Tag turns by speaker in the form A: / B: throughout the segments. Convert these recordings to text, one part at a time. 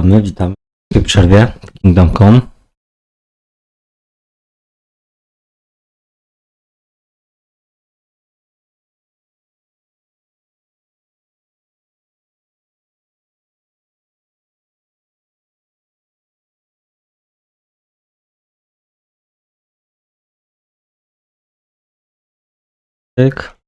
A: Witamy w tej przerwie Kingdom Come. Tyk.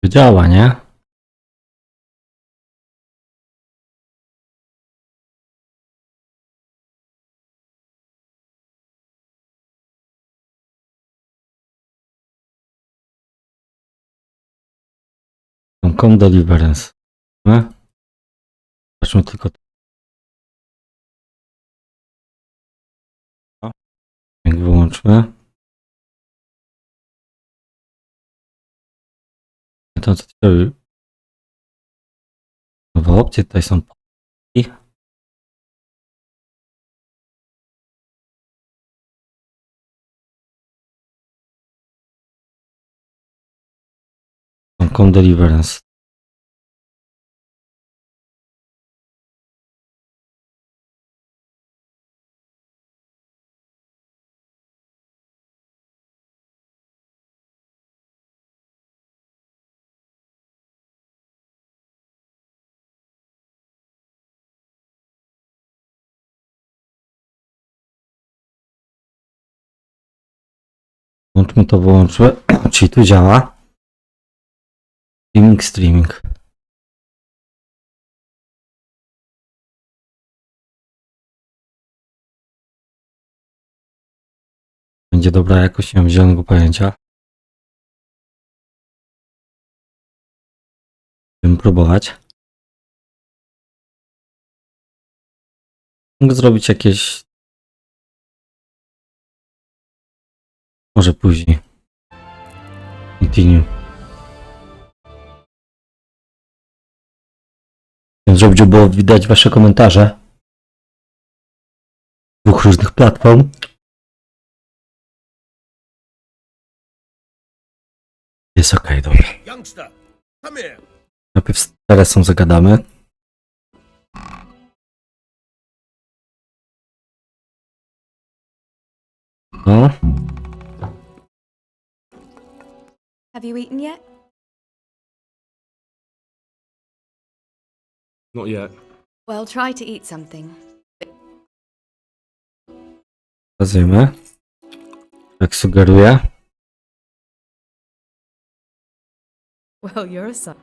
A: Działa, nie? Kingdom Come Deliverance. Zobaczmy tylko. Jak wyłączmy. To co tutaj nowe opcje tutaj są. Kingdom Come Deliverance. Włączmy to, wyłączmy. Czyli tu działa. Streaming. Będzie dobra jakość, nie mam zielonego pojęcia. Będziemy próbować. Mogę zrobić jakieś... Może później. Continue. Żeby było widać wasze komentarze. Z dwóch różnych platform. Jest ok, dobra. Najpierw z Teresą zagadamy. No.
B: Have you eaten yet?
C: Not yet.
B: Well, try to eat something.
A: Pokazujemy. Jak sugeruję.
B: Well, you're a son.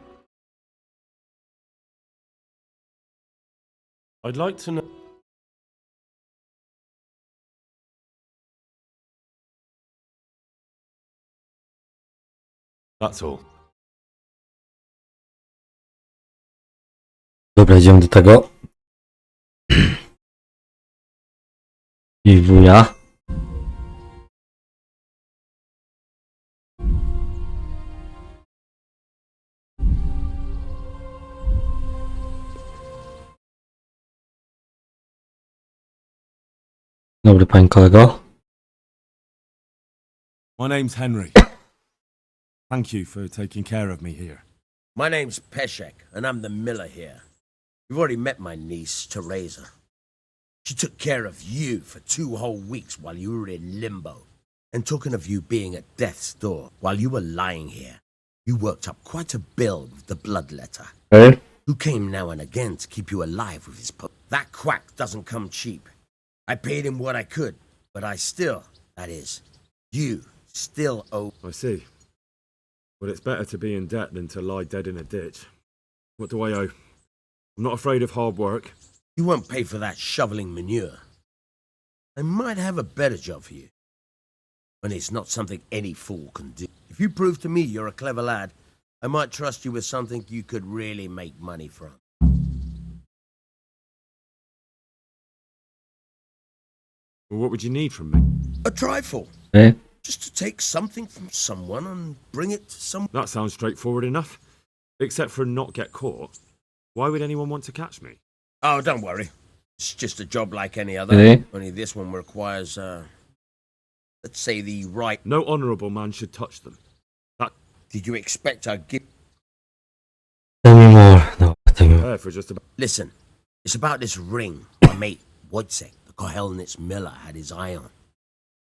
C: I'd like to know. That's all.
A: Dobra, idziemy do tego. I wuja. Dobry, panie kolego.
C: My name's Henry. Thank you for taking care of me here.
D: My name's Peshek, and I'm the miller here. You've already met my niece, Teresa. She took care of you for 2 whole weeks while you were in limbo. And talking of you being at death's door, while you were lying here, you worked up quite a bill with the bloodletter.
A: Hey.
D: Who came now and again to keep you alive with his That quack doesn't come cheap. I paid him what I could, but I still, that is, you still owe...
C: I see. Well, it's better to be in debt than to lie dead in a ditch. What do I owe? I'm not afraid of hard work.
D: You won't pay for that shoveling manure. I might have a better job for you. When it's not something any fool can do. If you prove to me you're a clever lad, I might trust you with something you could really make money from.
C: Well, what would you need from me?
D: A trifle.
A: Hey.
D: Just to take something from someone and bring it to someone.
C: That sounds straightforward enough. Except for not get caught. Why would anyone want to catch me?
D: Oh, don't worry. It's just a job like any other.
A: Hey.
D: Only this one requires, let's say the right.
C: No honourable man should touch them.
D: Did you expect I'd give?
A: Tell me more. No, tell me more.
C: There for just about.
D: Listen, it's about this ring my mate Wojciech, the Kohelnitz miller, had his eye on.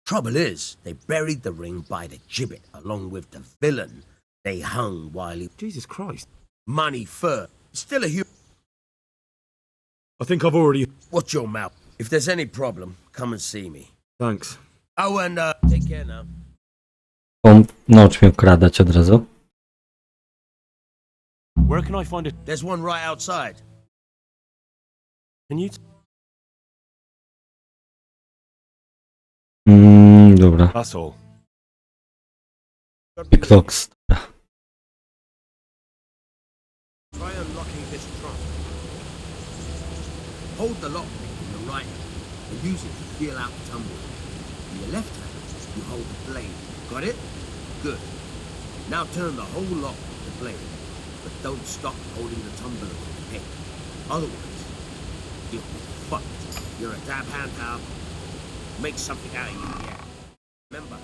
D: Trouble is, they buried the ring by the gibbet along with the villain they hung while he.
C: Jesus Christ.
D: Money fur. Still a human.
C: I think I've already.
D: Watch your mouth. If there's any problem, come and see me.
C: Thanks.
D: Oh, and take care now.
A: Naucz mnie okradać od razu.
C: Where can I find it?
D: There's one right outside.
C: Can you?
A: Dobra.
C: That's all.
A: Clocks.
D: Try unlocking this trunk. Hold the lock in your right hand and use it to feel out the tumbler. In your left hand, you hold the blade. Got it? Good. Now turn the whole lock with the blade, but don't stop holding the tumbler with the pick. Otherwise, you'll be fucked. You're a dab hand, pal. Make something out of you, yeah. Remember,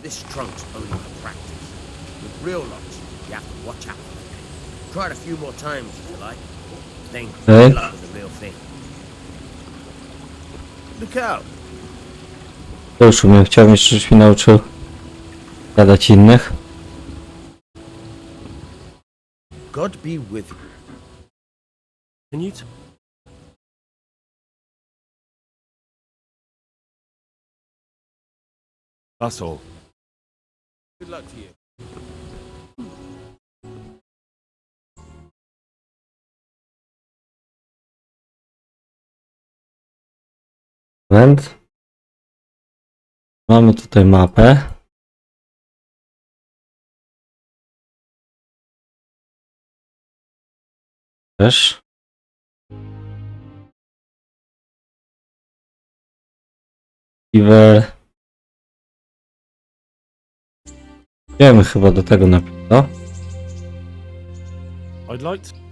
D: this trunk's only for practice. With real locks, you have to watch out for them. Try it a few more times if you like. Then good luck with the real thing. Look out!
A: To już umiem. Chciałbym jeszcze, żebyś mi nauczył gadać innych.
D: God be with you.
C: Can you? That's all.
D: Good luck to you.
A: Moment. Mamy tutaj mapę. Też. River. Idziemy chyba do tego na pewno.
C: I'd like to.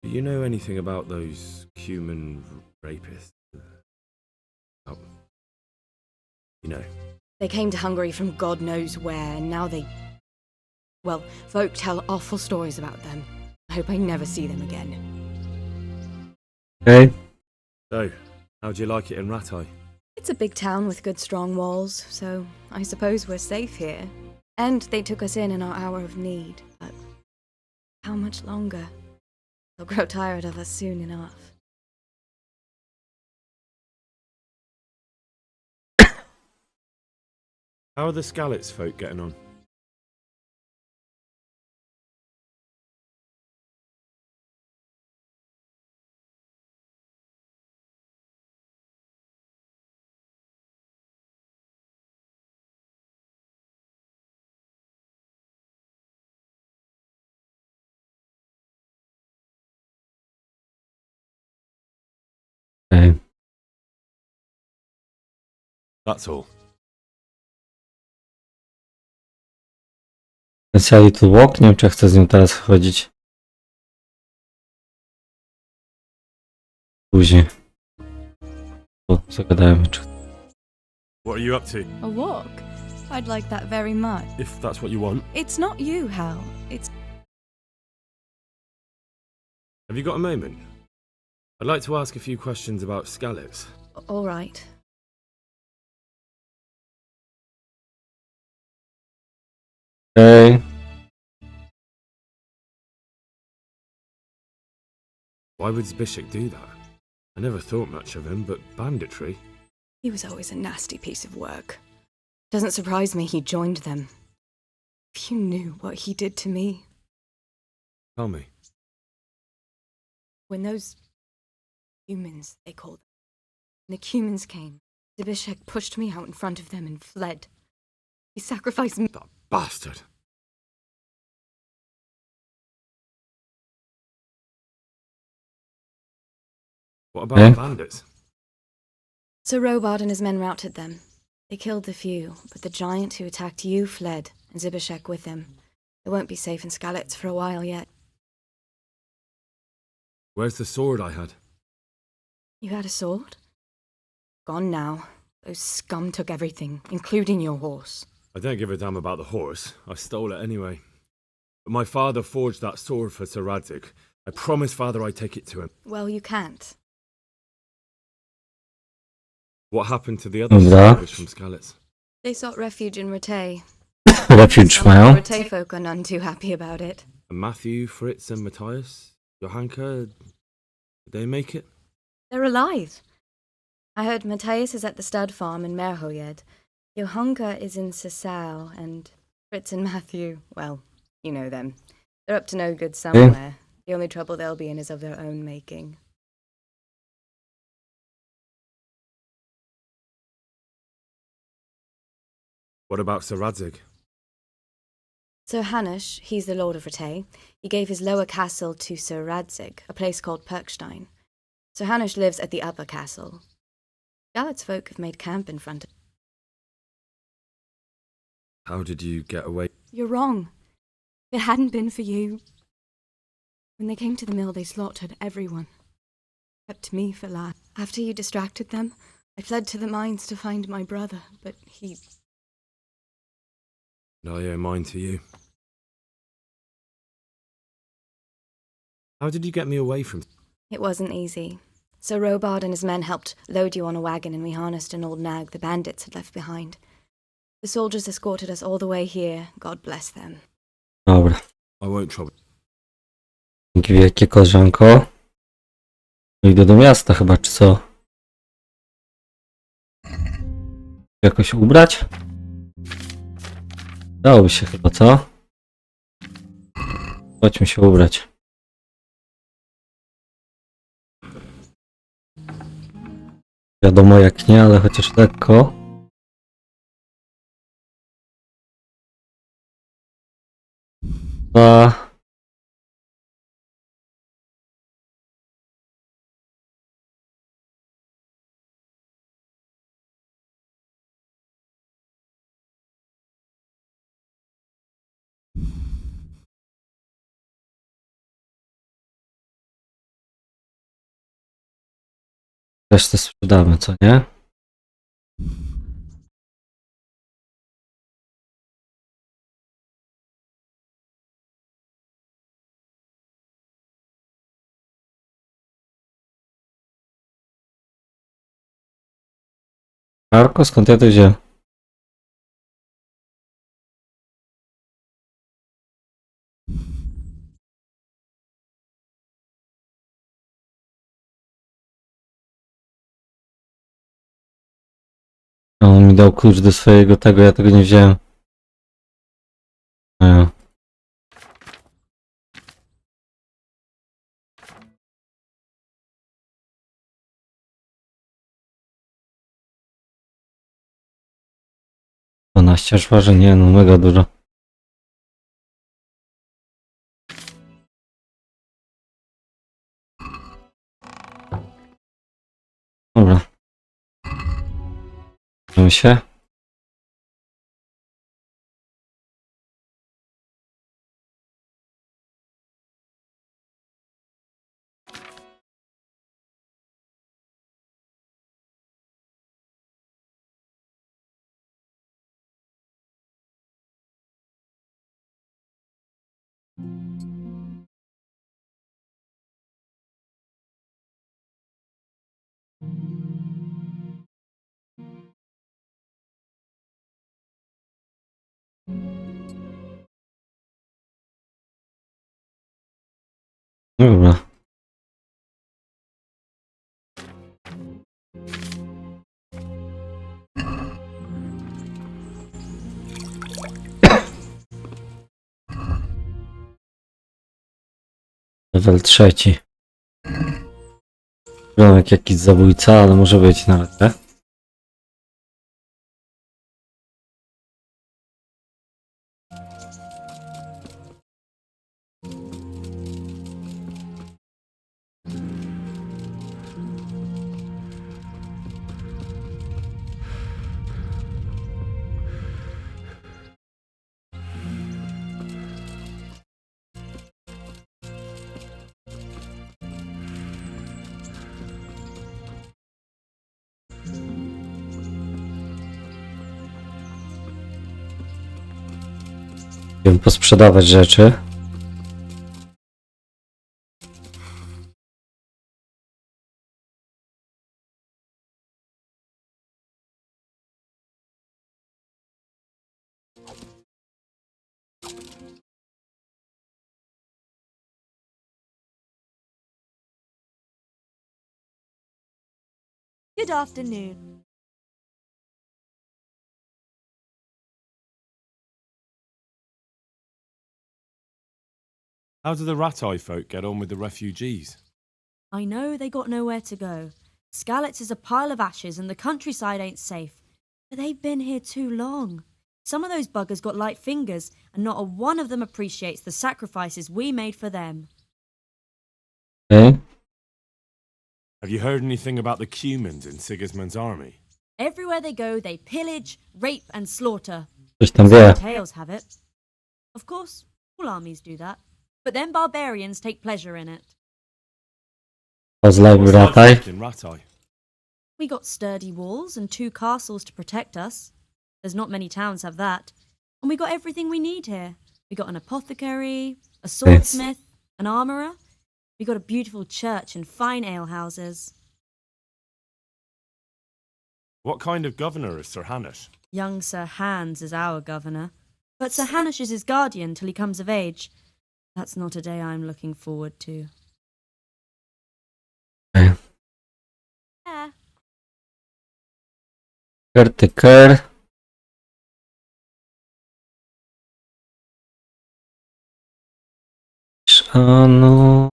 C: Do you know anything about those human rapists? Oh. You know.
B: They came to Hungary from God knows where, and now they... Well, folk tell awful stories about them. I hope I never see them again.
A: Okay.
C: So, how'd you like it in Ratai?
B: It's a big town with good strong walls, so I suppose we're safe here. And they took us in our hour of need, but how much longer? They'll grow tired of us soon enough.
C: How are the Skalitz folk getting on?
A: Okay.
C: That's all.
A: Sally to walk. Nie wiem, czy ja chcę z nią teraz chodzić. Później. O, zagadajmy, czy...
C: What are you up to?
B: A walk? I'd like that very much.
C: If that's what you want.
B: It's not you, Hal. It's...
C: Have you got a moment? I'd like to ask a few questions about Skalitz.
B: All right.
A: Okay.
C: Why would Zbyszek do that? I never thought much of him, but banditry?
B: He was always a nasty piece of work. Doesn't surprise me he joined them. If you knew what he did to me.
C: Tell me.
B: When those humans, they called them, when the humans came, Zbyszek pushed me out in front of them and fled. He sacrificed me.
C: That bastard! What about
A: Eh?
C: the bandits?
B: Sir Robard and his men routed them. They killed the few, but the giant who attacked you fled, and Zbyszek with him. They won't be safe in Skalitz for a while yet.
C: Where's the sword I had?
B: You had a sword? Gone now. Those scum took everything, including your horse.
C: I don't give a damn about the horse. I stole it anyway. But my father forged that sword for Sir Radzig. I promised father I'd take it to him.
B: Well, you can't.
C: What happened to the other
A: Dobra.
C: survivors from Skalitz?
B: They sought refuge in Ratay.
A: Refuge
B: Some of
A: mają.
B: the Ratay folk are none too happy about it.
C: And Matthew, Fritz, and Matthias? Johanka? Did they make it?
B: They're alive. I heard Matthias is at the stud farm in Merhojed. Johanka is in Sasau, and Fritz and Matthew, well, you know them. They're up to no good somewhere. The only trouble they'll be in is of their own making.
C: What about Sir Radzig?
B: Sir Hanush, he's the Lord of Ratay, he gave his lower castle to Sir Radzig, a place called Perkstein. Sir Hanush lives at the upper castle. Skalitz folk have made camp in front of...
C: How did you get away?
B: You're wrong. If it hadn't been for you... When they came to the mill, they slaughtered everyone. Kept me for last. After you distracted them, I fled to the mines to find my brother, but he...
C: And I owe mine to you. How did you get me away from...
B: It wasn't easy. Sir Robard and his men helped load you on a wagon, and we harnessed an old nag the bandits had left behind. The soldiers escorted us all the way here. God bless them.
A: Dobra.
C: I won't trouble.
A: Dzięki wielkie, koleżanko. Idę do miasta chyba, czy co? Jakoś ubrać? Dałoby się chyba, co? Chodźmy się ubrać. Wiadomo jak nie, ale chociaż lekko. A... Też to sprzedamy, co nie? Marko, skąd ja to wziąłem? On mi dał klucz do swojego tego, ja tego nie wziąłem. Ja. Aż waży, nie no, mega dużo. Dobra. Zajmę się. Dobra. Level 3. Wygląda jak jakiś zabójca, ale może być nawet, tak? Musimy posprzedawać rzeczy.
E: Good afternoon.
C: How do the Rat-Eye folk get on with the refugees?
E: I know they got nowhere to go. Skalitz is a pile of ashes and the countryside ain't safe. But they've been here too long. Some of those buggers got light fingers, and not a one of them appreciates the sacrifices we made for them.
A: Okay.
C: Have you heard anything about the Cumans in Sigismund's army?
E: Everywhere they go, they pillage, rape, and slaughter.
A: Coś tam wie.
E: Tales have it. Of course, all armies do that. But then barbarians take pleasure in it.
A: Pozlaj
C: What's life
A: brataj.
C: like in Rat-Eye?
E: We got sturdy walls and 2 castles to protect us. There's not many towns have that. And we got everything we need here. We got an apothecary, a swordsmith, an armourer. We got a beautiful church and fine alehouses.
C: What kind of governor is Sir Hanush?
E: Young Sir Hans is our governor. But Sir Hanush is his guardian till he comes of age. That's not a day I'm looking forward to.
A: Okay.
E: Yeah.
A: Caretaker. Ano.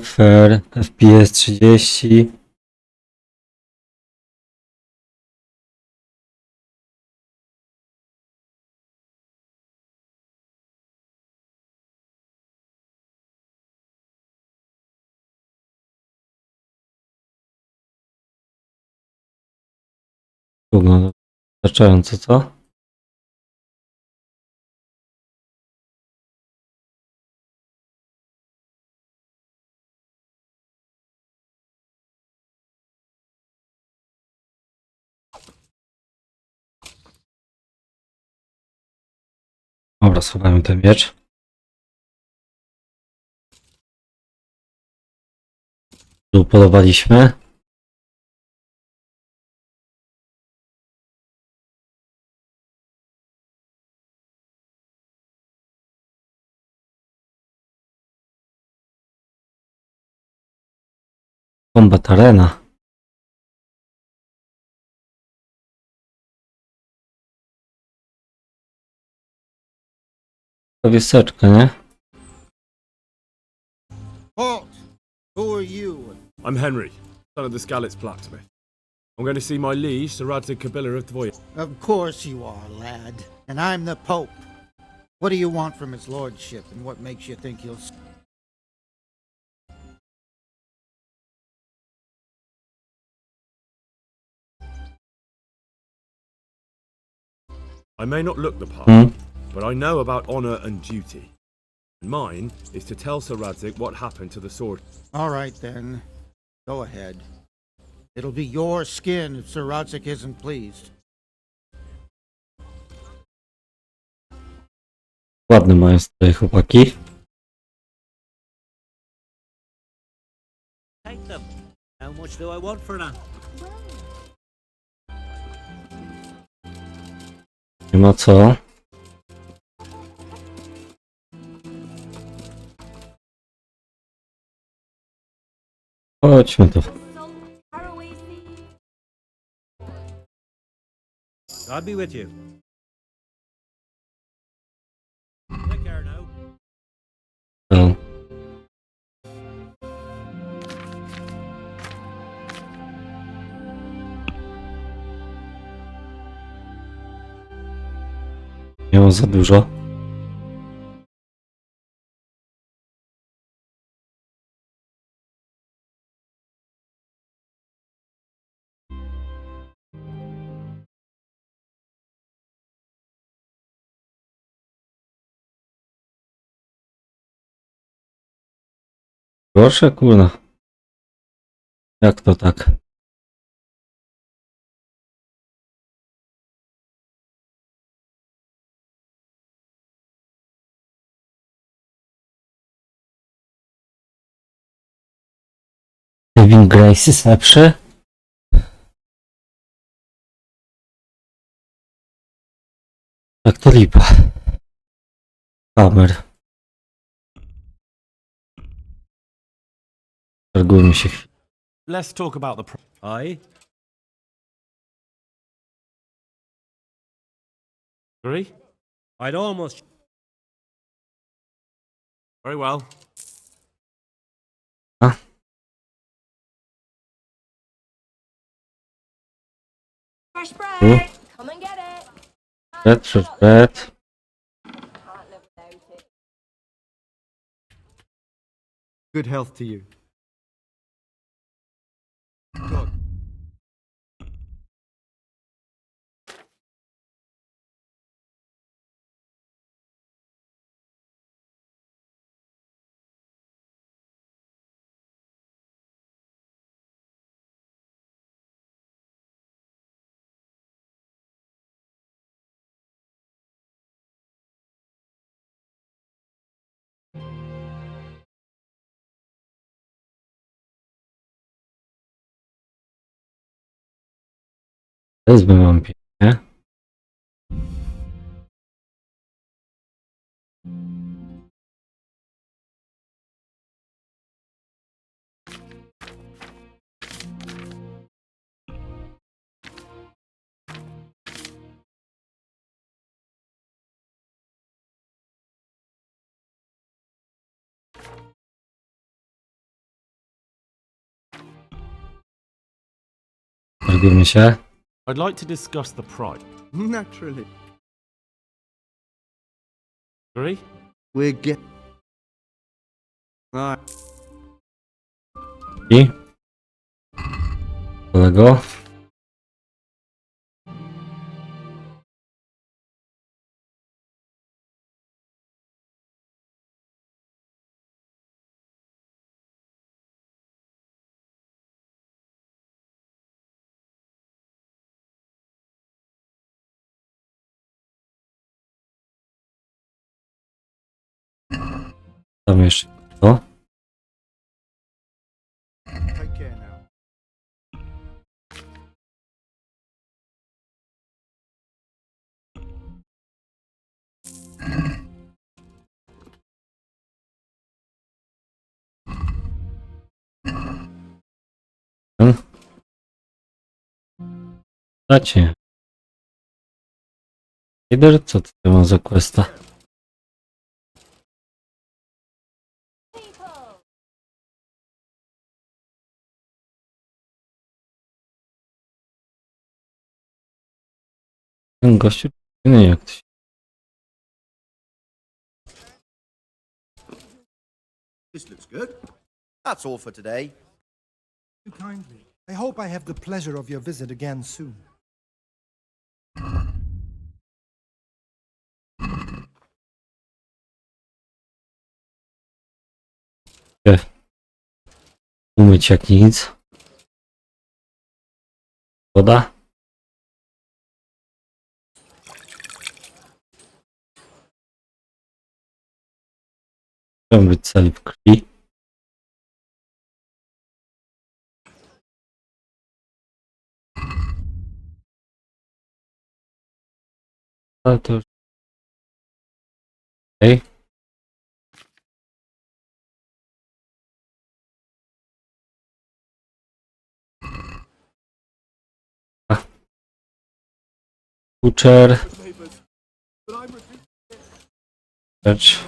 A: Fair, FPS 30. Wygląda wystarczająco, co? Dobra, schowajmy ten miecz. Tu upodobaliśmy. Combat Arena. To wieseczka, nie?
F: Halt! Who are you?
C: I'm Henry, son of the Skalitz blacksmith. I'm going to see my liege, Sir Radzig Kabiller of Dvoya.
F: Of course you are, lad. And I'm the Pope. What do you want from his lordship, and what makes you think he'll...
C: I may not look the part,
A: Hmm?
C: but I know about honour and duty. And mine is to tell Sir Radzig what happened to the sword.
F: All right, then. Go ahead. It'll be your skin if Sir Rodzik isn't pleased.
A: Ładne mają stroje chłopaki.
G: Take them. How much do I want for them?
A: Nie ma co. Chodźmy tu.
G: God be with you. Take care now.
A: To. Nie ma za dużo. Gorsze, kurna. Jak to tak? Saving Grace jest lepszy? Tak to lipa. Kamer. Targujmy się chwilę.
H: Let's talk about the
G: Aye?
H: Agree?
G: I'd almost...
H: Very well.
I: Fresh
A: Tu.
I: bread! Come and get it!
A: Bread, fresh bread.
I: Can't live without it.
J: Good health to you. Good.
A: Wezmę mam pięknie. Targujmy się.
H: I'd like to discuss the price.
J: Naturally.
H: Agree?
J: We're get. Alright.
A: I? Kolego? Tam jeszcze to.
J: Take care now.
A: Dacie. Idę, co ty mam za questa?
I: People!
A: Ten gościu, nie jak to się...
K: This looks good. That's all for today.
L: You kindly. I hope I have the pleasure of your visit again soon.
A: Umyć jak nic. Woda. Chciałbym być cały w krwi. Ale to już... Okej. Butcher. Rzecz.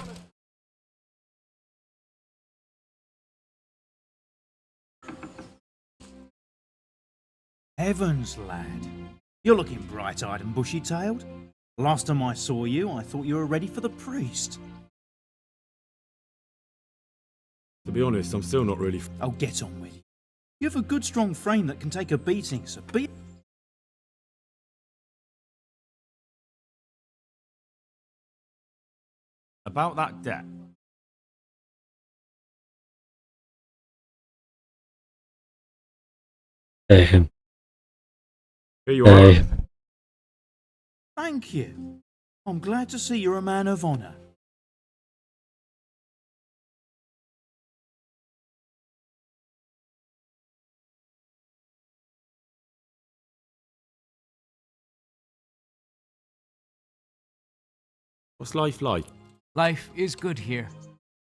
M: Heavens, lad. You're looking bright-eyed and bushy-tailed. Last time I saw you, I thought you were ready for the priest.
C: To be honest, I'm still not really.
M: Oh, get on with it. You have a good, strong frame that can take a beating, so be...
H: About that debt.
A: Here
C: you are.
M: Thank you. I'm glad to see you're a man of honour.
H: What's life like?
N: Life is good here.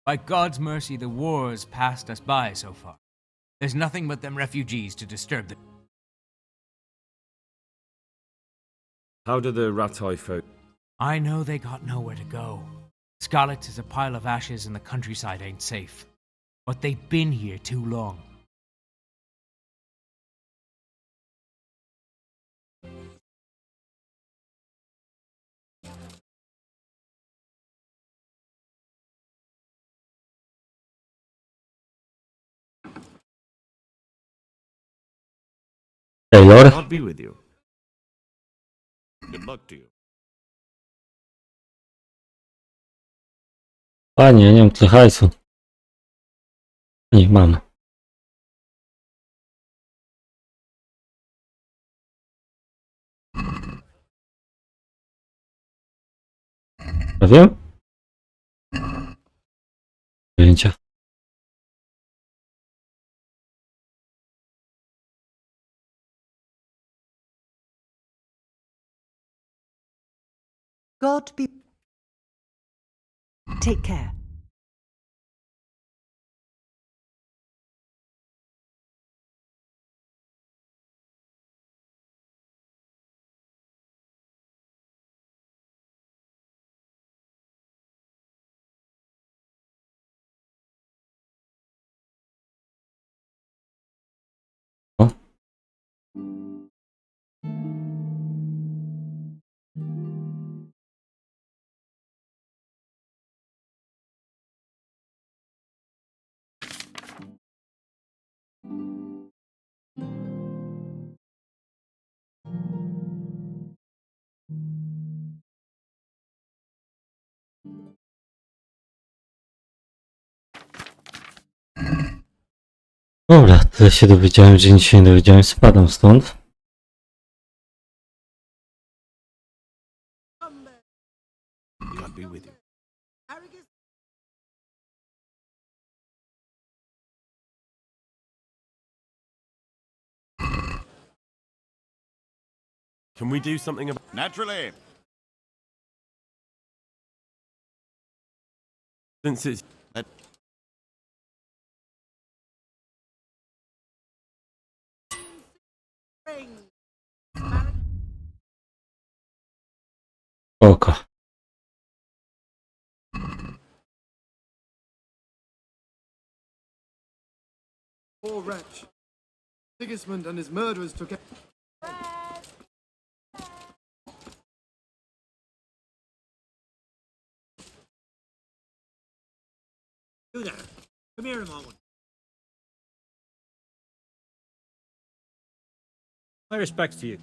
N: By God's mercy, the war's passed us by so far. There's nothing but them refugees to disturb the...
C: How do the Ratai folk?
N: I know they got nowhere to go. Scarlet is a pile of ashes and the countryside ain't safe. But they've been here too long.
A: Taylor.
H: God be with you. Good luck to you.
A: Panie, nie mam tyle hajsu. Nie mam. Ja wiem? Pojęcia.
O: God be... Take care.
A: Dobra, tyle się dowiedziałem, że nic się nie dowiedziałem. Spadam stąd.
H: God be with you. Can we do something about...
K: Naturally.
H: Since it's...
A: Oko.
J: Poor wretch. Sigismund and his murderers took it.
G: You there. Come here a moment. My respects to you.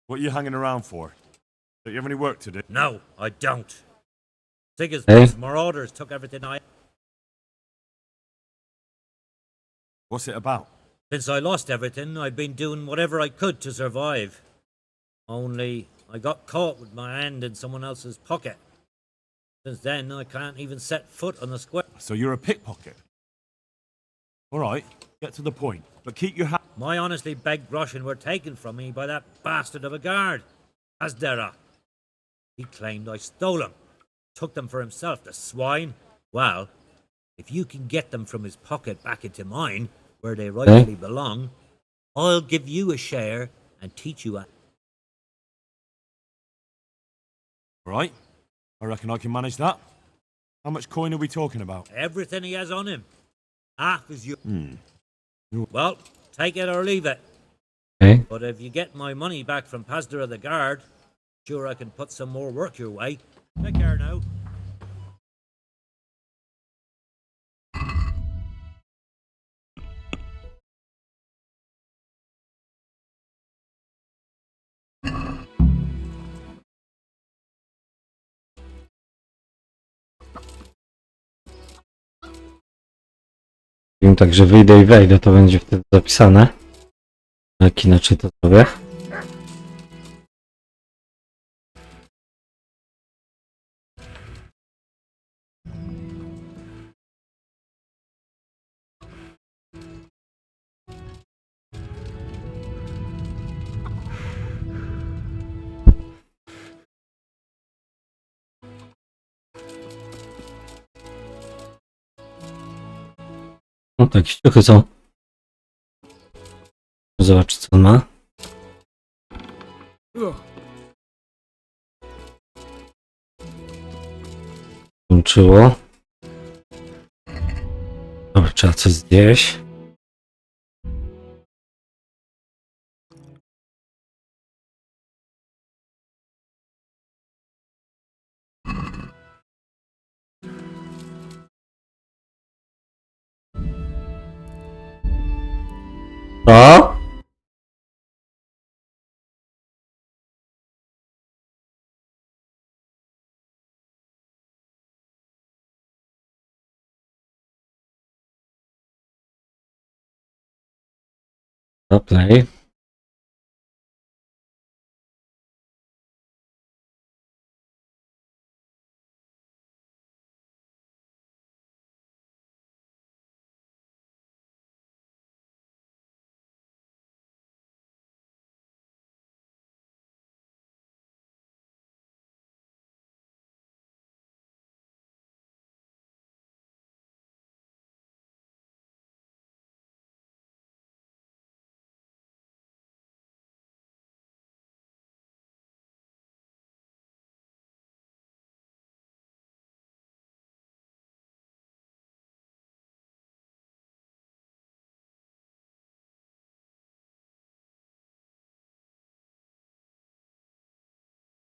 C: What are you hanging around for? Don't you have any work to do?
G: No, I don't.
A: Hey?
G: Sigismund's marauders took everything I...
C: What's it about?
G: Since I lost everything, I've been doing whatever I could to survive. Only, I got caught with my hand in someone else's pocket. Since then, I can't even set foot on the square.
C: So you're a pickpocket? Alright, get to the point. But keep your hat...
G: My honestly begged groschen were taken from me by that bastard of a guard, Asdera. He claimed I stole them. Took them for himself, the swine. Well, if you can get them from his pocket back into mine, where they rightfully belong, I'll give you a share and teach you a...
C: Alright, I reckon I can manage that. How much coin are we talking about?
G: Everything he has on him. Half is yours. Well, take it or leave it.
A: Okay.
G: But if you get my money back from Pasdera the guard, sure I can put some more work your way. Take care now.
A: Wiem tak, że wyjdę i wejdę, to będzie wtedy zapisane. Jak inaczej to zrobię. No tak, ściuchy są. Zobacz co on ma. Łączyło. Dobra, trzeba coś zjeść. O! Play.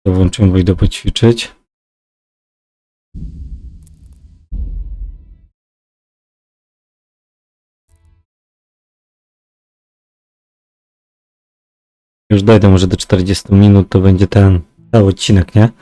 A: To włączymy, bo idę poćwiczyć. Już dojdę może do 40 minut, to będzie ten cały odcinek, nie?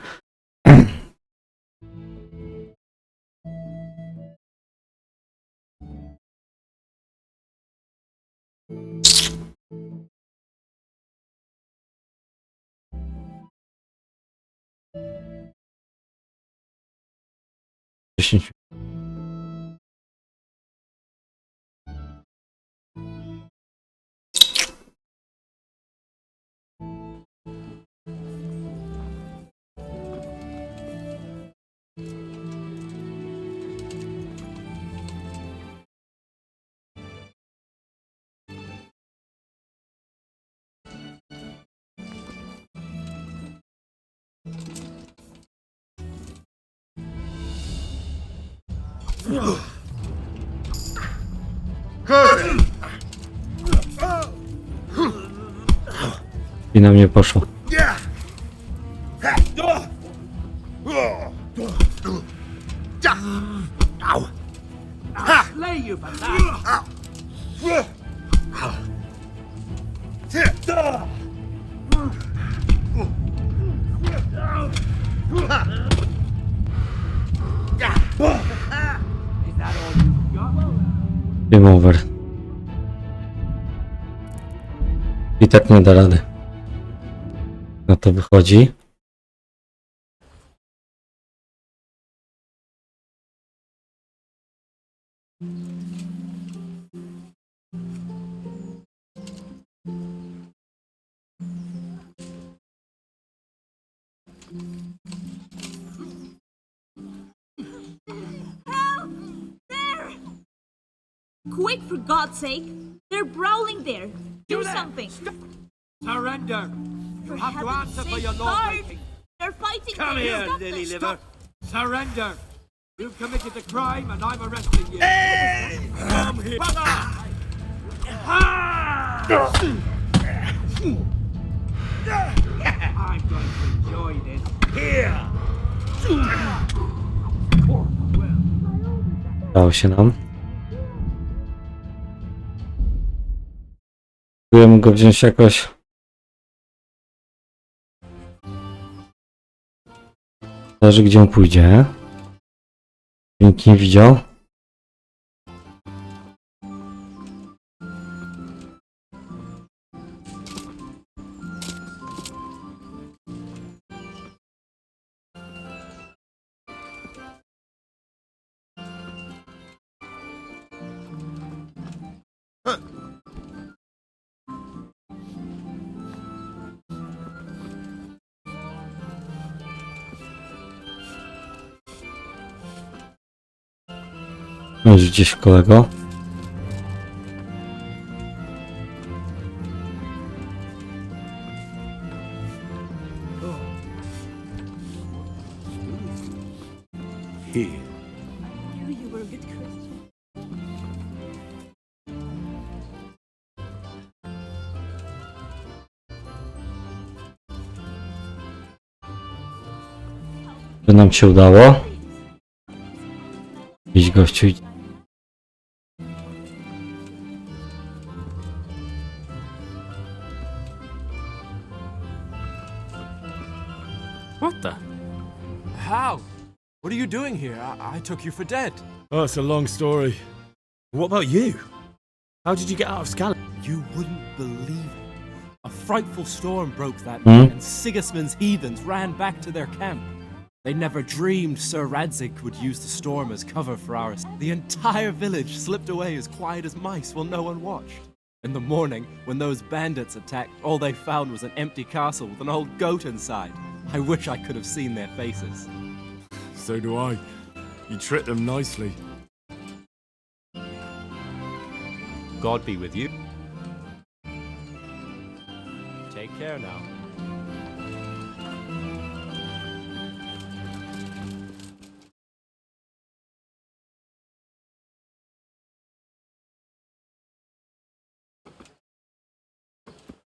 A: I na mnie poszło. Game over. I tak nie da rady. No to wychodzi.
E: Quick, for God's sake! They're brawling there! Do something!
G: Surrender! You have to answer for your lawmaking!
E: They're fighting
G: Come
E: there!
G: here,
E: Stop
G: lily
E: them.
G: liver! Surrender! You've committed a crime and I'm arresting you! Come here! I'm going to enjoy this! Here!
A: Udało się nam. Spróbujemy go wziąć jakoś. Zależy gdzie on pójdzie. Nikt nie widział. Jest gdzieś kolego.
O: Here.
I: You were a good Christian.
A: Że nam się udało. Idź gościu, idź.
P: What the? How? What are you doing here? I took you for dead.
C: Oh, it's a long story. What about you? How did you get out of Scala?
P: You wouldn't believe it. A frightful storm broke that
A: Hmm?
P: day, and Sigismund's heathens ran back to their camp. They never dreamed Sir Radzig would use the storm as cover for ours. The entire village slipped away as quiet as mice while no one watched. In the morning, when those bandits attacked, all they found was an empty castle with an old goat inside. I wish I could have seen their faces.
C: So do I. You tricked them nicely.
O: God be with you.
P: Take care now.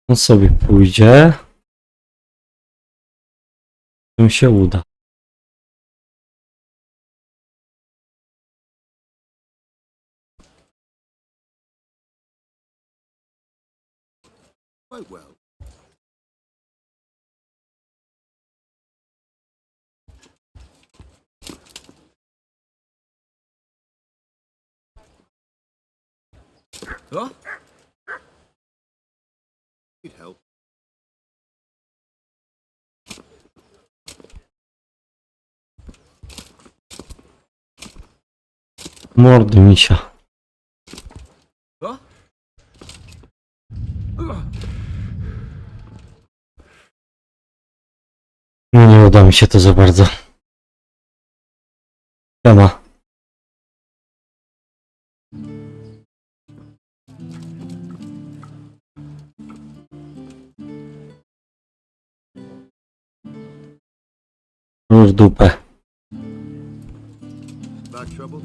A: On sobie pójdzie. Im się uda.
K: Quite well.
J: Huh?
K: Need help.
A: Mordy misia.
J: Huh?
A: No nie uda mi się to za bardzo. Siema. Już dupę.
K: Back trouble?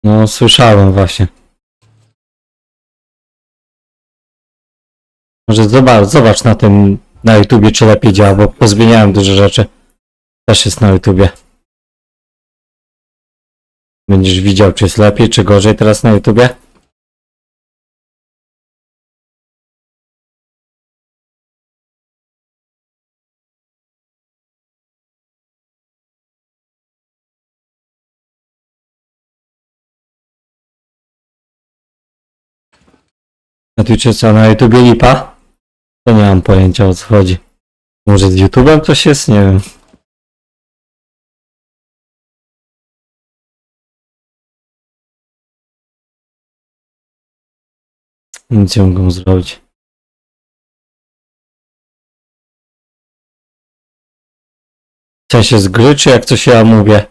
A: No słyszałem właśnie. Może zobacz na tym, na YouTubie, czy lepiej działa, bo pozmieniałem dużo rzeczy. Też jest na YouTubie. Będziesz widział, czy jest lepiej, czy gorzej teraz na YouTubie. Na Twitchu co, na YouTubie lipa? To nie mam pojęcia, o co chodzi. Może z YouTubem coś jest? Nie wiem. Nic nie mogą zrobić. W sensie z gry, czy jak coś ja mówię?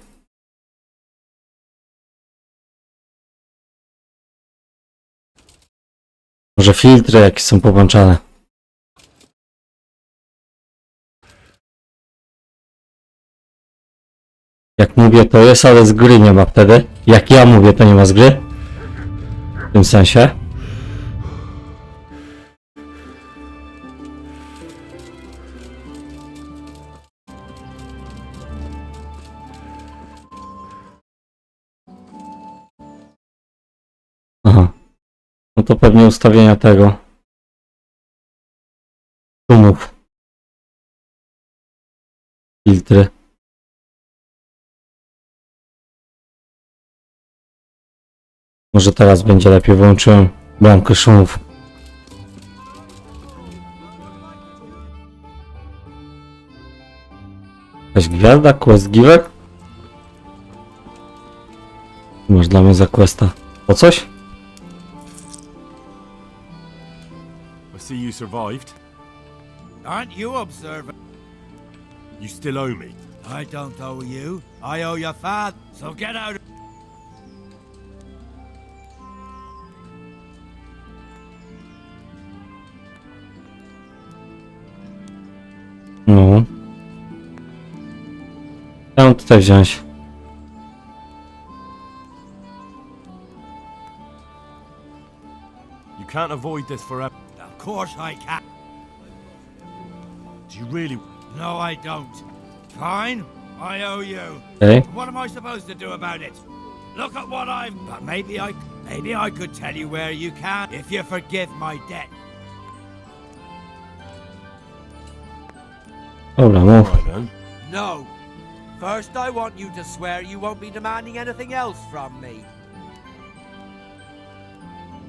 A: Może filtry jakieś są połączone. Jak mówię, to jest, ale z gry nie ma wtedy. Jak ja mówię, to nie ma z gry. W tym sensie. Aha. No to pewnie ustawienia tego. Szumów. Filtry. Może teraz będzie lepiej. Włączyłem bramkę szumów. Jakaś gwiazda? Quest giver? Masz dla mnie za questa. Po coś?
C: I see you survived.
D: Aren't you observant?
C: You still owe me.
D: I don't owe you. I owe your father. So get out.
A: No. Tam tutaj wziąć.
C: You can't avoid this forever.
D: Of course I can.
C: Do you really?
D: No, I don't. Fine. I owe you.
A: Okay.
D: What am I supposed to do about it? Look at what I've... But maybe I could tell you where you can if you forgive my debt.
A: Dobra, mów.
C: Right then.
K: No. First, I want you to swear you won't be demanding anything else from me.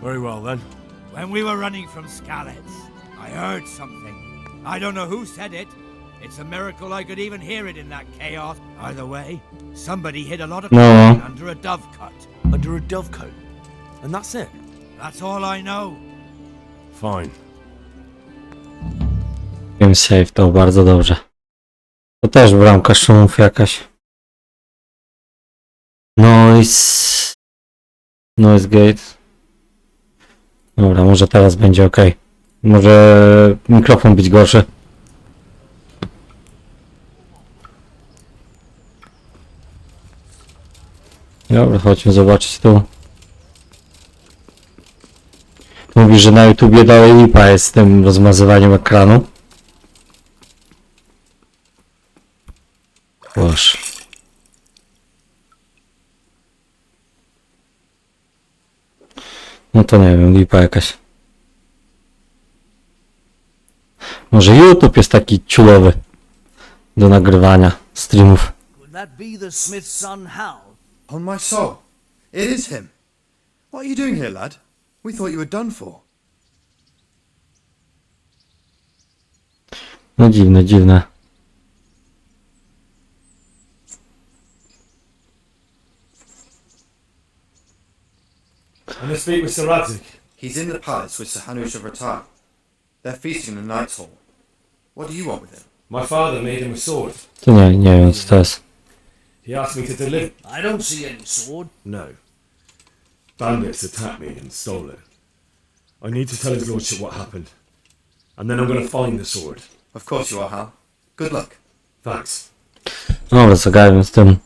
C: Very well then.
D: When we were running from Scalets, I heard something. I don't know who said it. It's a miracle I could even hear it in that chaos. Either way, somebody hid a lot of coin under a dovecote.
C: Under a dovecote? And that's it?
D: That's all I know.
C: Fine.
A: Game save, to bardzo dobrze. To też bramka szumów jakaś. Noise. Noise gate. Dobra, może teraz będzie ok. Może mikrofon być gorszy. Dobra, chodźmy zobaczyć tu. Mówi, że na YouTubie dalej lipa jest z tym rozmazywaniem ekranu. Boże. No to nie wiem, lipa jakaś. Może YouTube jest taki ciulowy do nagrywania streamów.
K: Would that be the Smith's son, Hal?
J: On my soul. It is him. What are you doing here, lad? We thought you were done for.
A: No dziwne, dziwne.
C: I'm gonna speak with Sir Radzik.
J: He's in the palace with Sir Hanush of Ratar. They're feasting in the Knight's Hall. What do you want with him?
C: My father made him a sword.
A: To nie wiem co to jest.
C: He asked me to deliver.
K: I don't see any sword.
C: No. Bandits attacked me and stole it. I need to tell his lordship what happened. And then I'm gonna find the sword.
J: Of course you are, Hal. Good luck.
C: Thanks.
A: Dobra, zagadajmy z tym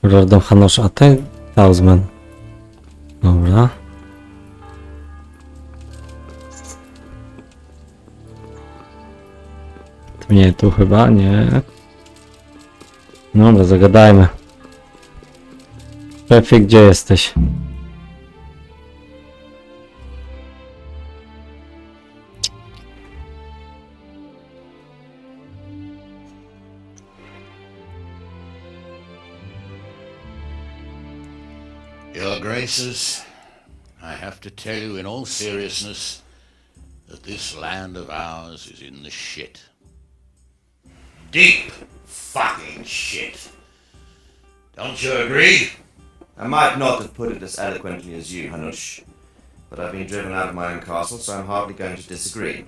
A: Lordem Hanosza. A ten Talisman. Dobra. To nie, tu chyba, nie. Dobra, zagadajmy. Szefie, gdzie jesteś?
H: Your Graces, I have to tell you in all seriousness that this land of ours is in the shit. Deep fucking shit. Don't you agree?
K: I might not have put it as eloquently as you, Hanush, but I've been driven out of my own castle, so I'm hardly going to disagree.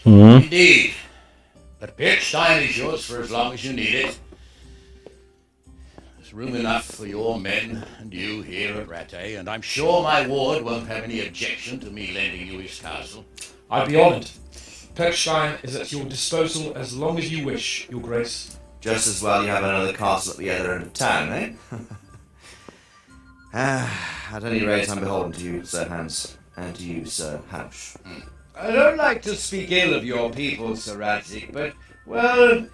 H: Indeed. But Pirkstein is yours for as long as you need it. There's room enough for your men and you here at Rattay, and I'm sure my ward won't have any objection to me lending you his castle.
Q: I'd be honoured. Pirkstein is at your disposal as long as you wish, Your Grace.
K: Just as well you have another castle at the other end of town, eh? At any rate, I'm beholden to you, Sir Hans, and to you, Sir Hanush.
R: I don't like to speak ill of your people, Sir Radzik, but, well,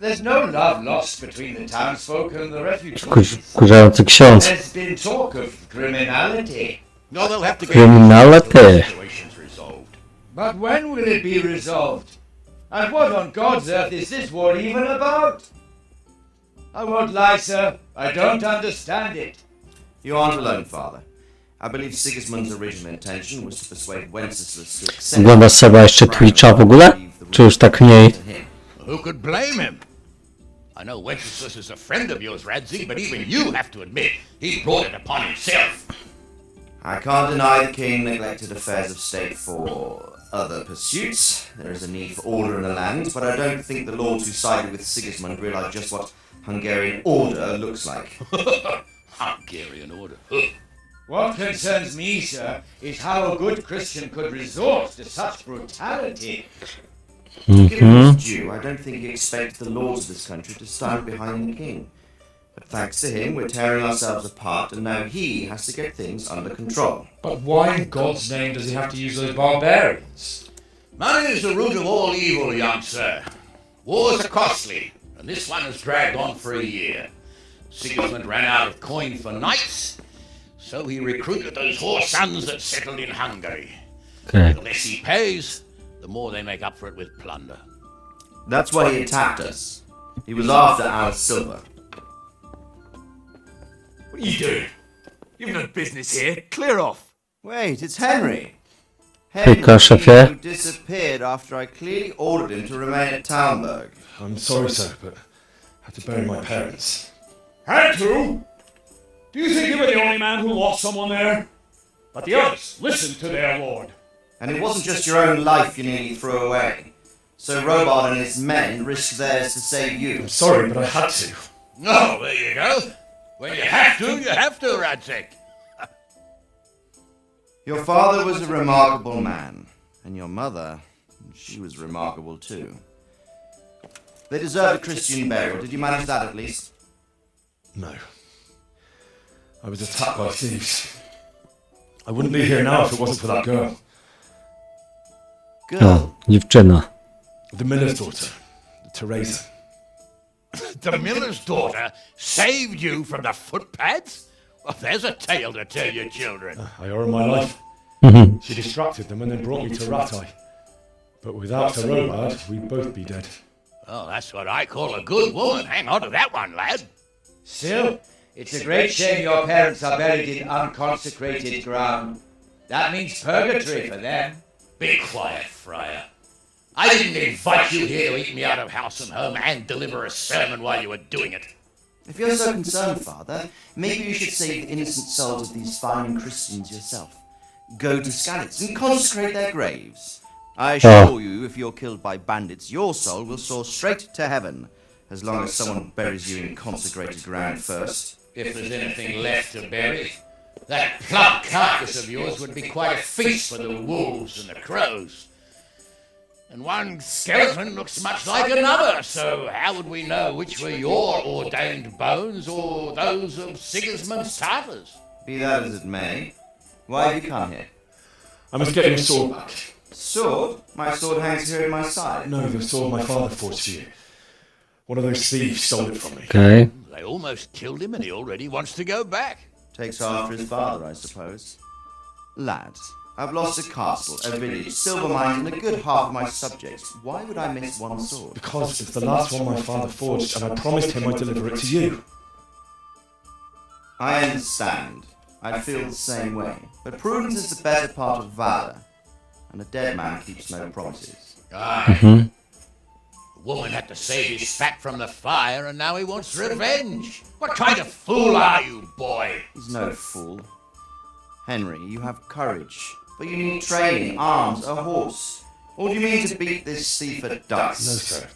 R: there's no love lost between the townsfolk and the refugees.
A: Kurzający ksiądz.
R: There's been talk of criminality.
H: No, they'll have to get
A: Criminality.
H: situations resolved.
R: But when will it be resolved? And what on God's earth is this war even about? I won't lie, sir, I don't understand it.
K: You aren't alone, Father. I believe Sigismund's original intention was to persuade Wenceslas to accept...
A: Oglądasz Seba jeszcze Twitcha w ogóle? Czy już tak mniej?
H: Who could blame him? I know Wenceslas is a friend of yours, Radzik, but even you have to admit he brought it upon himself.
K: I can't deny the king neglected affairs of state for other pursuits. There is a need for order in the land, but I don't think the lords who sided with Sigismund realised just what Hungarian order looks like.
H: Hungarian order.
R: What concerns me, sir, is how a good Christian could resort to such brutality.
K: Given his due, I don't think he expected the lords of this country to stand behind the king. But thanks to him, we're tearing ourselves apart, and now he has to get things under control.
Q: But why in God's name does he have to use those barbarians?
H: Money is the root of all evil, young sir. Wars are costly, and this one has dragged on for a year. Sigismund ran out of coin for knights, so he recruited those whore sons that settled in Hungary.
A: Okay.
H: The less he pays, the more they make up for it with plunder.
K: That's why he attacked us. He was after our silver.
S: What are you doing? You've no business here. Clear off.
K: Wait, it's Henry.
A: Tylko szefie.
K: Who disappeared after I clearly ordered him to remain at Talmberg.
C: I'm sorry, sir, but I had to bury my parents.
S: Had to? Do you think you were the only man who lost someone there? But the others listened to their lord.
K: And it wasn't just your own life you nearly threw away. So Robard and his men risked theirs to save you.
C: I'm sorry, but I had to.
H: Oh, there you go. When you have to, Radzik.
K: Your father was a remarkable man, and your mother, she was remarkable too. They deserved a Christian burial. Did you manage that at least?
C: No. I was attacked by thieves. I wouldn't be here now if it wasn't for that girl.
A: O, dziewczyna.
C: The miller's daughter, Teresa.
H: The miller's daughter saved you from the footpads? Well, there's a tale to tell your children.
C: I owe her my life. She distracted them and then brought me to Ratai. But without her Robard, we'd both be dead.
H: Oh, that's what I call a good woman. Hang on to that one, lad.
R: Still, it's a great shame your parents are buried in unconsecrated ground. That means purgatory for them.
H: Be quiet, friar. I didn't invite you here to eat me out of house and home and deliver a sermon while you were doing it.
K: If you're so concerned, Father, maybe you should save the innocent souls of these fine Christians yourself. Go to Skalitz and consecrate their graves. I assure you, if you're killed by bandits, your soul will soar straight to heaven, as long as someone buries you in consecrated ground first.
H: If there's anything left to bury, that plump carcass of yours would be quite a feast for the wolves and the crows. And one skeleton looks much like another, so how would we know which were your ordained bones or those of Sigismund's Tartars?
K: Be that as it may, why have you come here?
C: I must get your sword back.
K: Sword? My sword hangs here at my side.
C: No, the sword my father forged for you. One of those thieves stole it from me.
A: Okay.
H: They almost killed him and he already wants to go back.
K: Takes after his father, I suppose. Lad, I've lost a castle, a village, silver mines, and a good half of my subjects. Why would I miss one sword?
C: Because it's the last one my father forged, and I promised him I'd deliver it to you.
K: I understand. I feel the same way. But prudence is the better part of valor, and a dead man keeps no promises.
H: Aye. The woman had to save his fat from the fire, and now he wants revenge. What kind of fool are you, boy?
K: He's no fool. Henry, you have courage, but you need training, arms, a horse. Or do you mean to beat this thief at dust?
C: No, sir.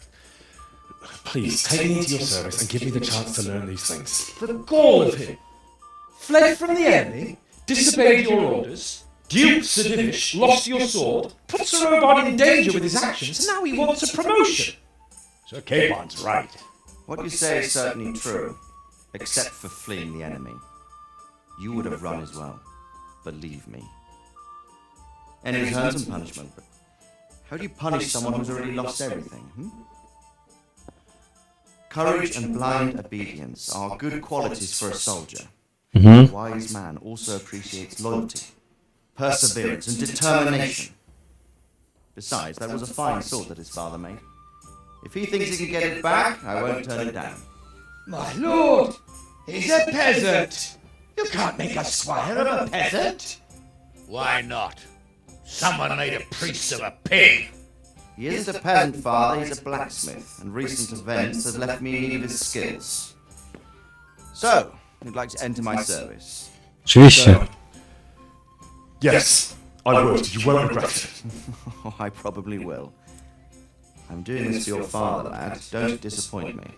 C: Please, take me into your service and give me the chance to learn these things.
Q: The gall of him! Fled from the enemy, disobeyed your orders, duped Sir Divish, lost your sword, put Sir Robard in danger with his actions, and now he wants a promotion. Sir Capon's right.
K: What you say is certainly true, except for fleeing the enemy. You would have run as well, believe me. Enemies earn some punishment, but how do you punish someone who's already lost everything? Courage and blind obedience are good qualities for a soldier. A wise man also appreciates loyalty, perseverance, and determination. Besides, that was a fine sword that his father made. If he thinks he can get it back, I won't turn it down.
R: My lord, he's a peasant. You can't make a squire of a peasant.
H: Why not? Someone made a priest of a pig.
K: He isn't a peasant, father, he's a blacksmith, and recent events have left me in need of his skills. So, you'd like to enter my service?
A: Oczywiście.
S: Yes, I would. You won't regret it.
K: Oh, I probably will. I'm doing this for your father, lad. Don't disappoint me.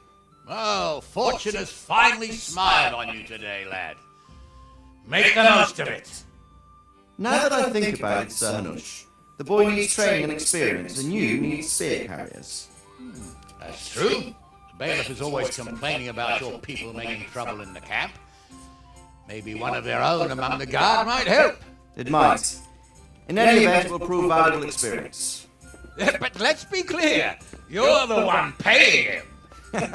H: Well, fortune has finally smiled on you today, lad. Make the most of it.
K: Now that I think about it, Sir Hanush, the boy needs training and experience, and you need spear carriers.
H: That's true. The bailiff is always complaining about your people making trouble in the camp. Maybe one of their own among the guard might help.
K: It might. In any event, it will prove valuable experience.
H: But let's be clear, you're the one paying him.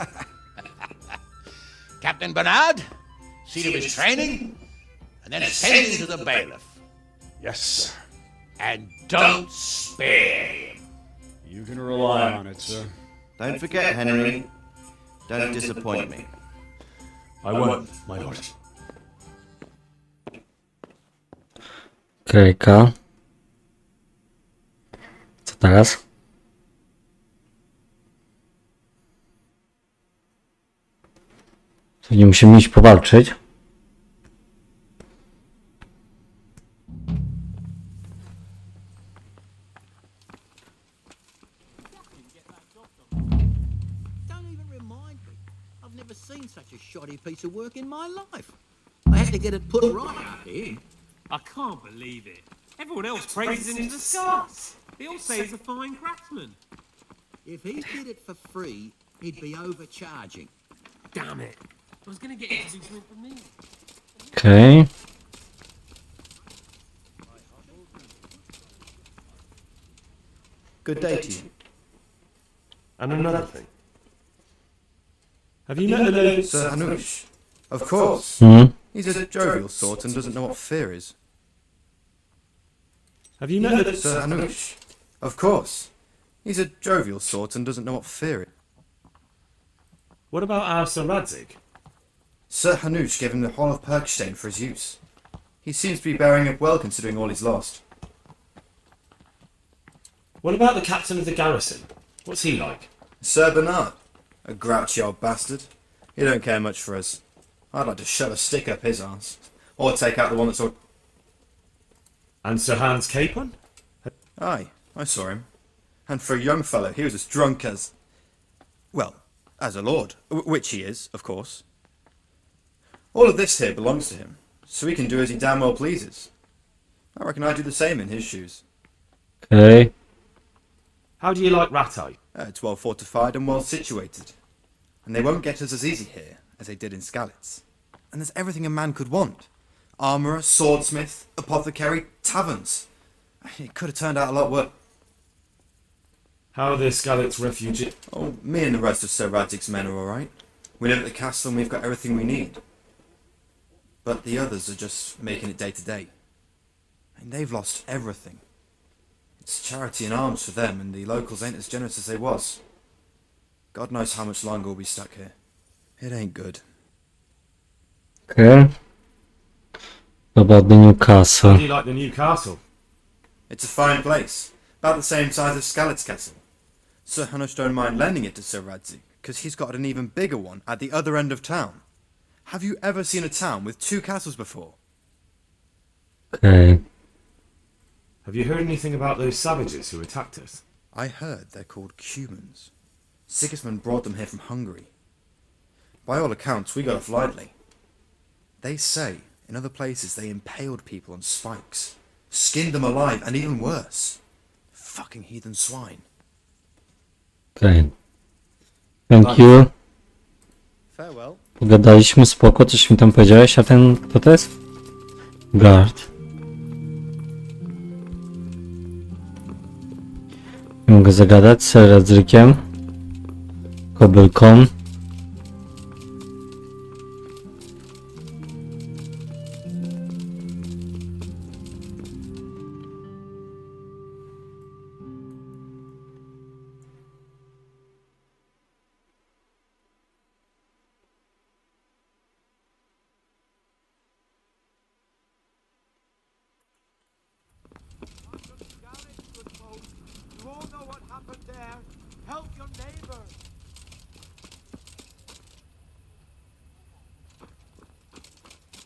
H: Captain Bernard, see to his training, and then send him to the bailiff.
S: Yes, sir.
H: And don't spare him.
S: You can rely on it, sir.
K: Don't forget, Henry. Don't disappoint me.
S: I won't, my lord.
A: Okejka. Co teraz? To nie musimy iść powalczyć.
T: Seen such a shoddy piece of work in my life. I had to get it put right out here.
U: I can't believe it. Everyone else praises him to the stars. They all say he's a fine craftsman.
T: If he did it for free, he'd be overcharging.
U: Damn it. I was going to get him to do something for me.
A: Okay.
J: Good day to you.
S: And another thing. Have you met the
J: Sir Hanush? Of course. He's a jovial sort and doesn't know what fear is.
S: Have you met the
J: Sir Hanush? Of course. He's a jovial sort and doesn't know what fear is.
S: What about our Sir Radzig?
J: Sir Hanush gave him the whole of Perkstein for his use. He seems to be bearing up well considering all he's lost.
S: What about the captain of the garrison? What's he like?
J: Sir Bernard. A grouchy old bastard. He don't care much for us. I'd like to shove a stick up his arse. Or take out the one that's all...
S: And Sir Hans Capon?
J: Aye, I saw him. And for a young fellow, he was as drunk as... Well, as a lord. Which he is, of course. All of this here belongs to him, so he can do as he damn well pleases. I reckon I'd do the same in his shoes.
A: Okay.
S: How do you like Rattay?
J: It's well fortified and well situated. And they won't get us as easy here as they did in Skalitz. And there's everything a man could want. Armourer, swordsmith, apothecary, taverns. It could have turned out a lot worse.
S: How are the Skalitz refugees?
J: Oh, me and the rest of Sir Radzig's men are alright. We live at the castle and we've got everything we need. But the others are just making it day to day. And they've lost everything. It's charity and arms for them, and the locals ain't as generous as they was. God knows how much longer we'll be stuck here. It ain't good.
A: Okay. What about the new castle?
S: How do you like the new castle?
J: It's a fine place. About the same size as Skalitz Castle. Sir Hanush don't mind lending it to Sir Radzig, because he's got an even bigger one at the other end of town. Have you ever seen a town with two castles before?
A: Okay.
S: Have you heard anything about those savages who attacked us?
J: I heard they're called Cumans. Sigismund brought them here from Hungary. By all accounts, we got off lightly. They say, in other places, they impaled people on spikes, skinned them alive, and even worse. Fucking heathen swine.
A: Okay. Thank you.
J: Farewell.
A: Pogadaliśmy spoko, coś mi tam powiedziałeś, a ten, kto to jest? Guard. Nie mogę zagadać z Radzigiem. Kobylką.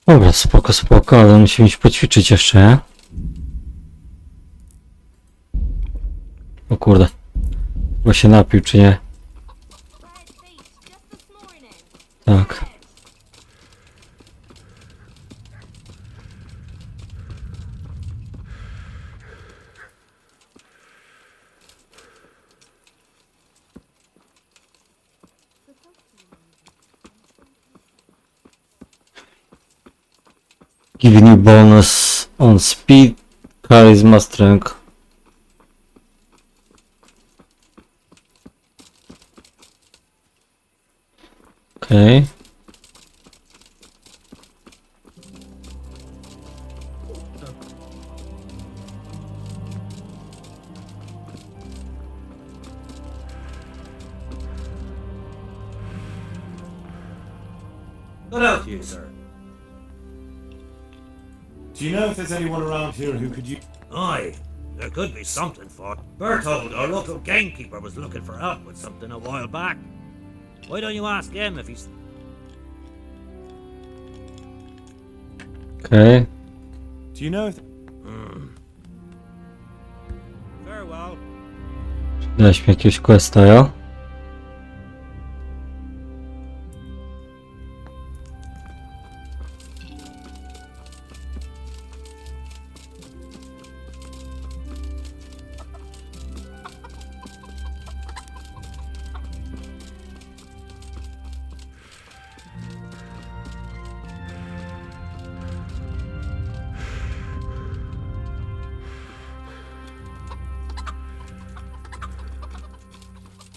A: Dobra, spoko, spoko, ale musimy się poćwiczyć jeszcze, nie? kurde. Bo się napił, czy nie? Tak. Giving you bonus on speed, charisma, strength. Okay.
U: What else you, sir?
S: Do you know if there's anyone around here who could use...
G: Aye, there could be something for. Berthold, our local gamekeeper, was looking for help with something a while back. Why don't you ask him if he's...
A: Okay.
S: Do you know if...
G: Farewell.
A: Dałeś mi jakiegoś questa, ja?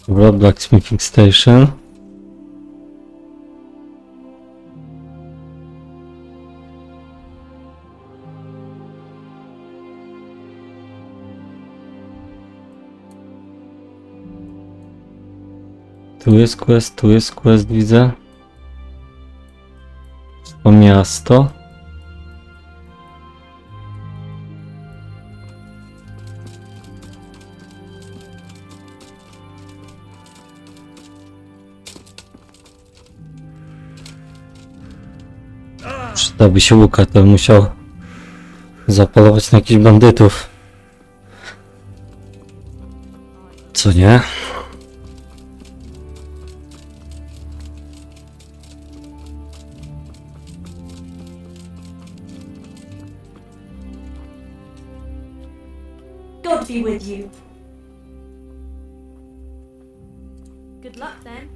A: Dobra, blacksmithing station. Tu jest quest, widzę. To miasto. Przydałby się łuka, to bym musiał zapolować na jakichś bandytów. Co nie?
E: God be with you. Good luck then.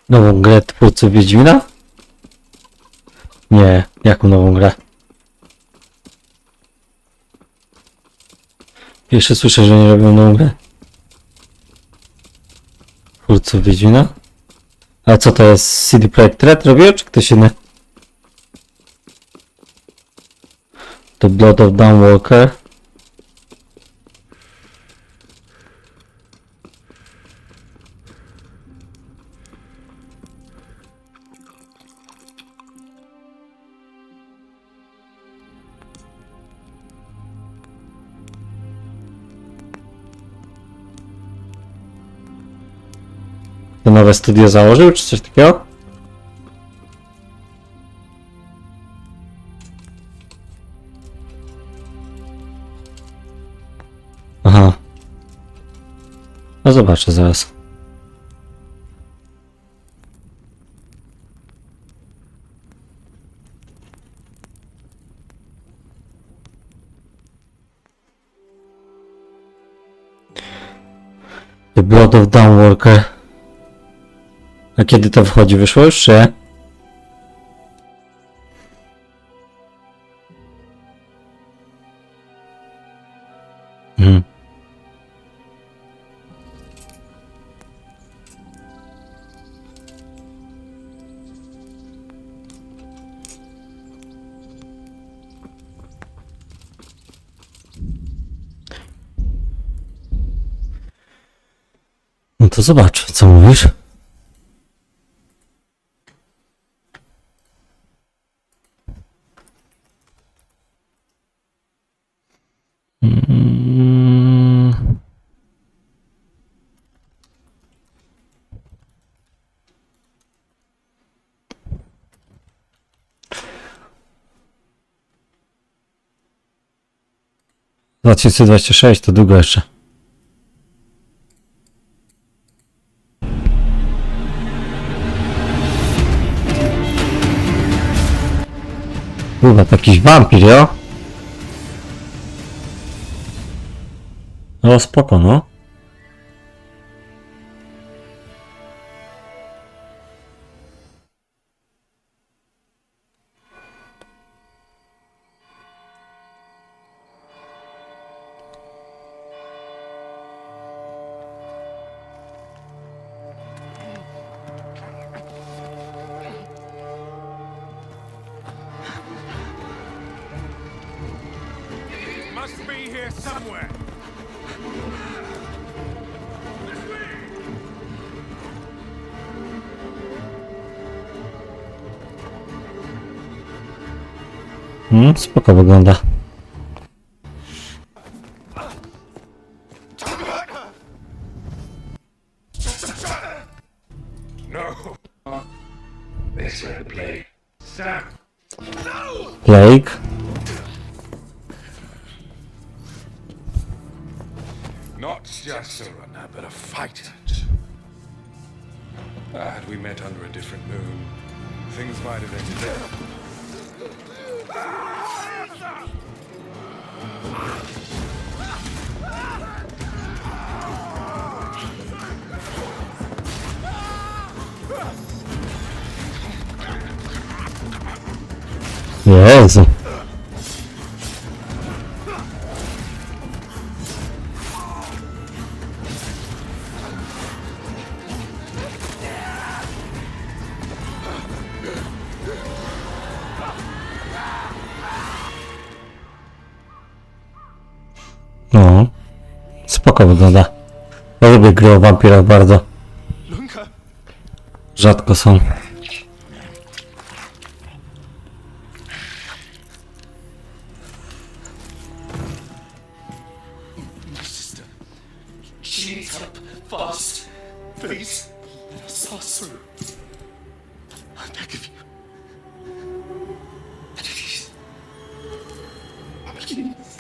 A: Nową grę twórcy Wiedźmina? Nie, jaką nową grę? Pierwsze słyszę, że nie robią nową grę. Twórców Wiedźmina? A co to jest? CD Projekt Red robił, czy ktoś inny? To Blood of Dawnwalker. To nowe studio założył, czy coś takiego? Aha. No zobaczę zaraz. The Blood of Dawnwalker. A kiedy to wchodzi? Wyszło już, czy? No to zobacz, co mówisz? 2026 to długo jeszcze. Chyba to jakiś wampir, jo? No spoko, no.
S: Must be here somewhere.
A: Spoko wygląda.
S: No. This way the plague. Sam.
A: Plague.
S: Not just a runner, but a fighter. Had we met under a different moon, things might have ended there.
A: Jezu. No, spoko wygląda. Ja lubię gry o wampirach bardzo. Rzadko są.
S: Sister, she needs help fast. Please, let us pass through. I beg of you. Please. Please.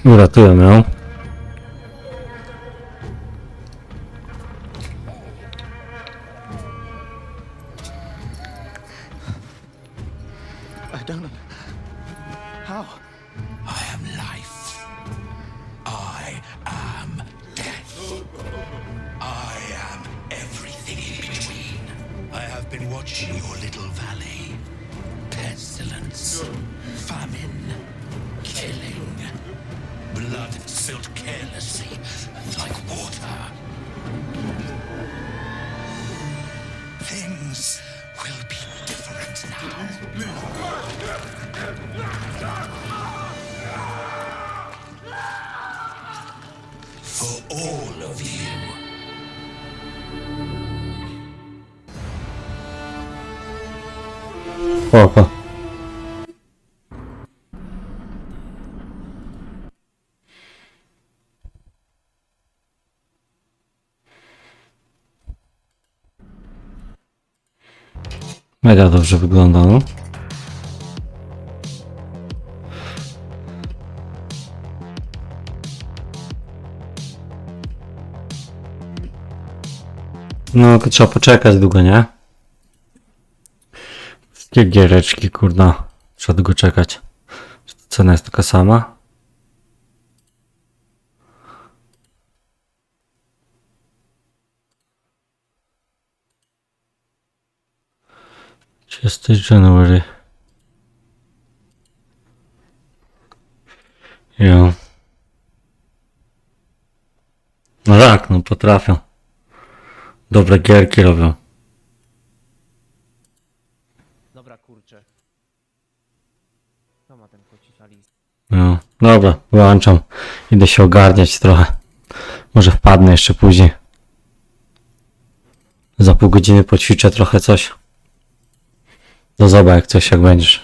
A: Uratuję ją.
S: I don't know. How? I am life. I am death. I am everything in between. I have been watching your little valley. Pestilence, famine, killing. Blood spilled carelessly, like water. Things will be different now. For all of you.
A: Spoko. Mega dobrze wygląda, no. No, to trzeba poczekać długo, nie? Wszystkie giereczki, kurna. Trzeba długo czekać. Cena jest taka sama. January. Jo. No tak, no potrafią. Dobre gierki robią.
B: Dobra, kurczę. Kto ma ten kocica list?
A: No, dobra, wyłączam. Idę się ogarniać trochę. Może wpadnę jeszcze później. Za pół godziny poćwiczę trochę coś. Do zobaczenia jak coś, jak będziesz.